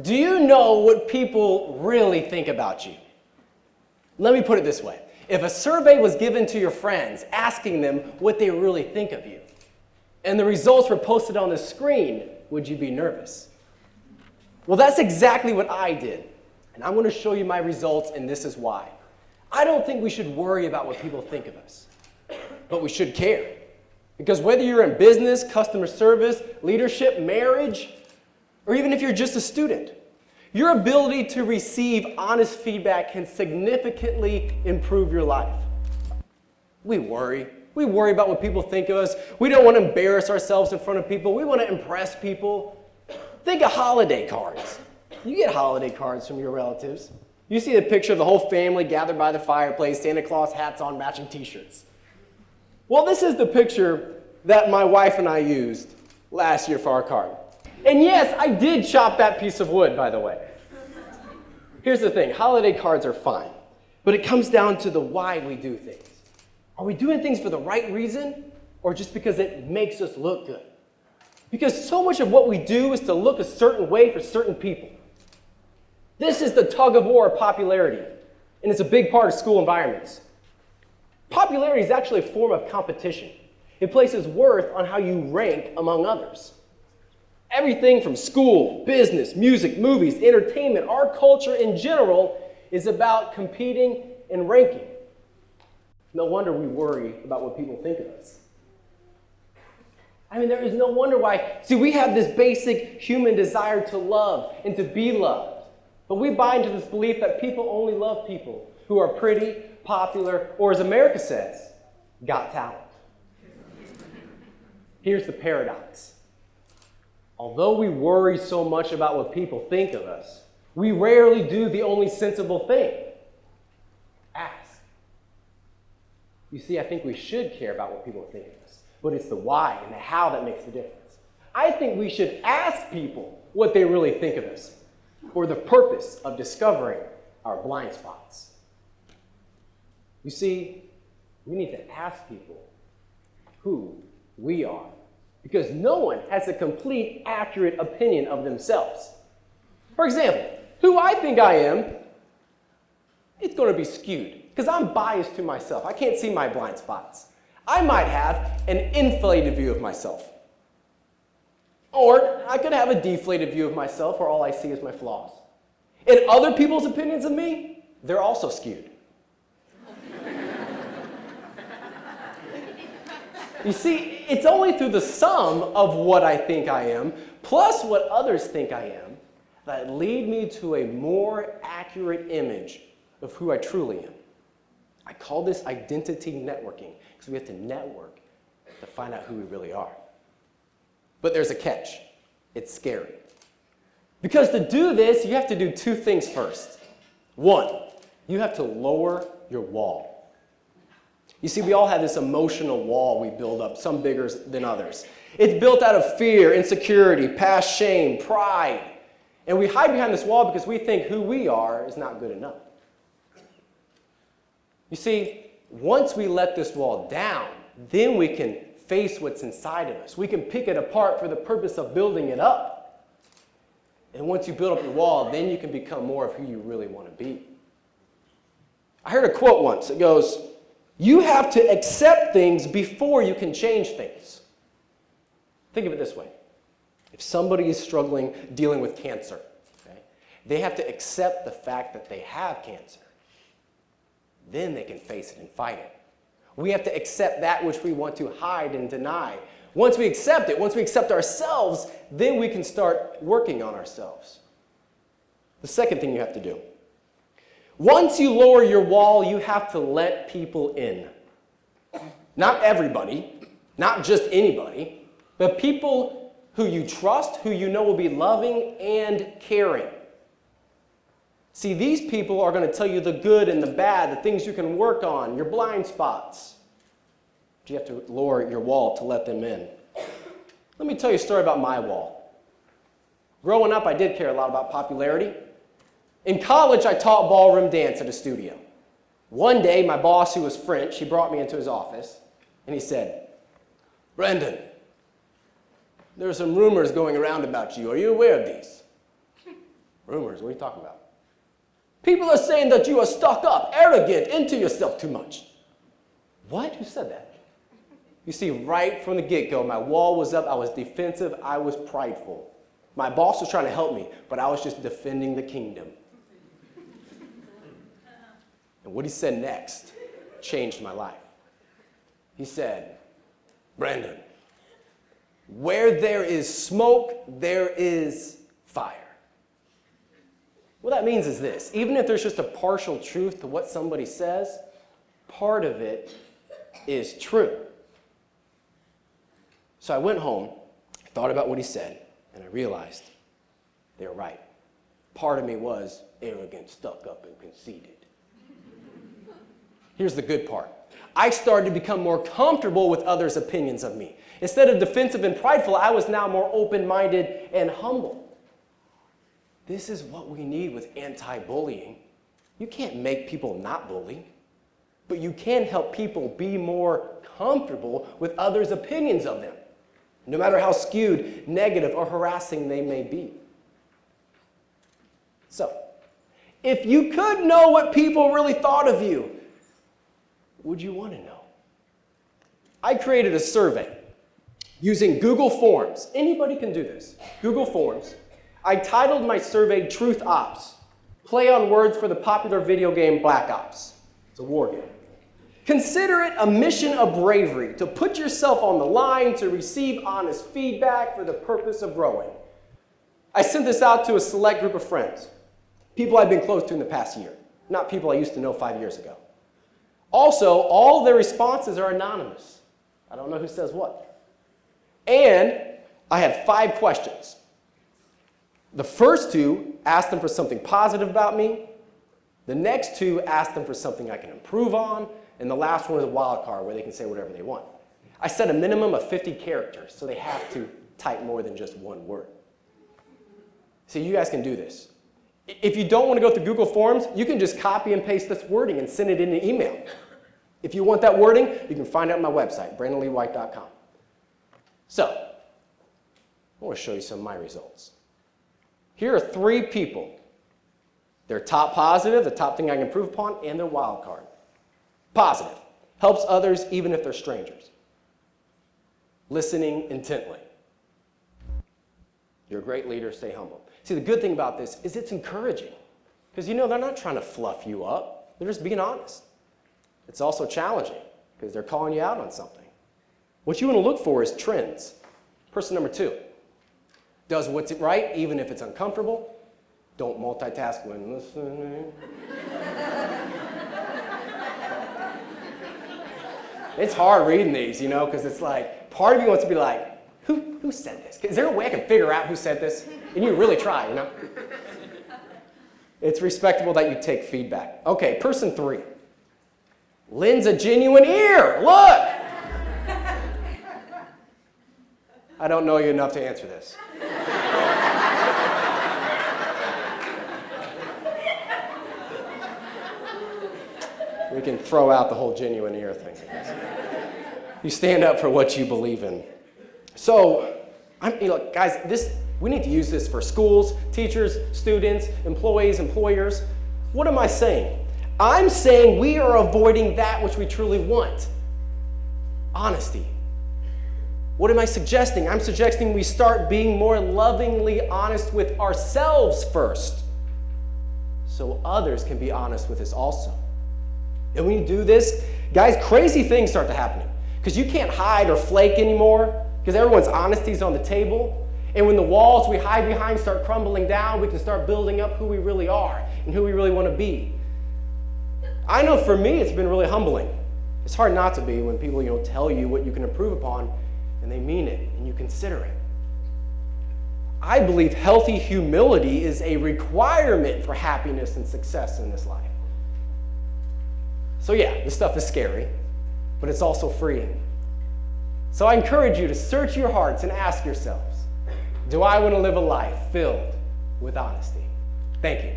Do you know what people really think about you? Let me put it this way. If a survey was given to your friends asking them what they really think of you, and the results were posted on the screen, would you be nervous? Well, that's exactly what I did. And I'm going to show you my results, and this is why. I don't think we should worry about what people think of us, but we should care. Because whether you're in business, customer service, leadership, marriage, or even if you're just a student, your ability to receive honest feedback can significantly improve your life. We worry. We worry about what people think of us. We don't want to embarrass ourselves in front of people. We want to impress people. Think of holiday cards. You get holiday cards from your relatives. You see the picture of the whole family gathered by the fireplace, Santa Claus hats on, matching t-shirts. Well, this is the picture that my wife and I used last year for our card. And yes, I did chop that piece of wood, by the way. Here's the thing, holiday cards are fine, but it comes down to the why we do things. Are we doing things for the right reason, or just because it makes us look good? Because so much of what we do is to look a certain way for certain people. This is the tug of war of popularity, and it's a big part of school environments. Popularity is actually a form of competition. It places worth on how you rank among others. Everything from school, business, music, movies, entertainment, our culture in general is about competing and ranking. No wonder we worry about what people think of us. I mean, there is no wonder why. See, we have this basic human desire to love and to be loved. But we buy into this belief that people only love people who are pretty, popular, or as America says, got talent. Here's the paradox. Although we worry so much about what people think of us, we rarely do the only sensible thing. Ask. You see, I think we should care about what people think of us, but it's the why and the how that makes the difference. I think we should ask people what they really think of us for the purpose of discovering our blind spots. You see, we need to ask people who we are, because no one has a complete, accurate opinion of themselves. For example, who I think I am, it's going to be skewed, because I'm biased to myself. I can't see my blind spots. I might have an inflated view of myself. Or I could have a deflated view of myself where all I see is my flaws. And other people's opinions of me, they're also skewed. You see, it's only through the sum of what I think I am, plus what others think I am, that lead me to a more accurate image of who I truly am. I call this identity networking, because we have to network to find out who we really are. But there's a catch. It's scary. Because to do this, you have to do two things first. One, you have to lower your wall. You see, we all have this emotional wall we build up, some bigger than others. It's built out of fear, insecurity, past shame, pride. And we hide behind this wall because we think who we are is not good enough. You see, once we let this wall down, then we can face what's inside of us. We can pick it apart for the purpose of building it up. And once you build up your wall, then you can become more of who you really want to be. I heard a quote once. It goes, "You have to accept things before you can change things." Think of it this way. If somebody is struggling, dealing with cancer, okay, they have to accept the fact that they have cancer. Then they can face it and fight it. We have to accept that which we want to hide and deny. Once we accept it, once we accept ourselves, then we can start working on ourselves. The second thing you have to do. Once you lower your wall, you have to let people in. Not everybody, not just anybody, but people who you trust, who you know will be loving and caring. See, these people are going to tell you the good and the bad, the things you can work on, your blind spots. But you have to lower your wall to let them in. Let me tell you a story about my wall. Growing up, I did care a lot about popularity. In college, I taught ballroom dance at a studio. One day, my boss, who was French, he brought me into his office, and he said, "Brendan, there are some rumors going around about you. Are you aware of these?" Rumors, what are you talking about? People are saying that you are stuck up, arrogant, into yourself too much. What? Who said that? You see, right from the get-go, my wall was up, I was defensive, I was prideful. My boss was trying to help me, but I was just defending the kingdom. And what he said next changed my life. He said, Brandon, where there is smoke, there is fire. What that means is this: even if there's just a partial truth to what somebody says, part of it is true. So I went home, thought about what he said, and I realized they were right. Part of me was arrogant, stuck up, and conceited. Here's the good part. I started to become more comfortable with others' opinions of me. Instead of defensive and prideful, I was now more open-minded and humble. This is what we need with anti-bullying. You can't make people not bully, but you can help people be more comfortable with others' opinions of them, no matter how skewed, negative, or harassing they may be. So, if you could know what people really thought of you, would you want to know? I created a survey using Google Forms. Anybody can do this. Google Forms. I titled my survey Truth Ops, play on words for the popular video game Black Ops. It's a war game. Consider it a mission of bravery to put yourself on the line to receive honest feedback for the purpose of growing. I sent this out to a select group of friends, people I've been close to in the past year, not people I used to know 5 years ago. Also, all of their responses are anonymous. I don't know who says what. And I had 5 questions. The first 2 asked them for something positive about me. The next 2 asked them for something I can improve on. And the last one is a wild card where they can say whatever they want. I set a minimum of 50 characters, so they have to type more than just one word. So you guys can do this. If you don't want to go through Google Forms, you can just copy and paste this wording and send it in an email. If you want that wording, you can find it on my website, brandonleewhite.com. So, I want to show you some of my results. Here are 3 people. Their top positive, the top thing I can improve upon, and their wild card. Positive. Helps others even if they're strangers. Listening intently. You're a great leader, stay humble. See, the good thing about this is it's encouraging. Because they're not trying to fluff you up. They're just being honest. It's also challenging because they're calling you out on something. What you want to look for is trends. Person number 2. Does what's right even if it's uncomfortable. Don't multitask when listening. It's hard reading these, because it's like, part of you wants to be like, who said this? Is there a way I can figure out who said this? And you really try, It's respectable that you take feedback. Okay, person 3. Lends a genuine ear. Look! I don't know you enough to answer this. We can throw out the whole genuine ear thing, I guess. You stand up for what you believe in. So, guys, we need to use this for schools, teachers, students, employees, employers. What am I saying? I'm saying we are avoiding that which we truly want. Honesty. What am I suggesting? I'm suggesting we start being more lovingly honest with ourselves first, so others can be honest with us also. And when you do this, guys, crazy things start to happen. Because you can't hide or flake anymore, because everyone's honesty is on the table. And when the walls we hide behind start crumbling down, we can start building up who we really are and who we really want to be. I know for me, it's been really humbling. It's hard not to be when people, tell you what you can improve upon, and they mean it, and you consider it. I believe healthy humility is a requirement for happiness and success in this life. So yeah, this stuff is scary, but it's also freeing. So I encourage you to search your hearts and ask yourselves, do I want to live a life filled with honesty? Thank you.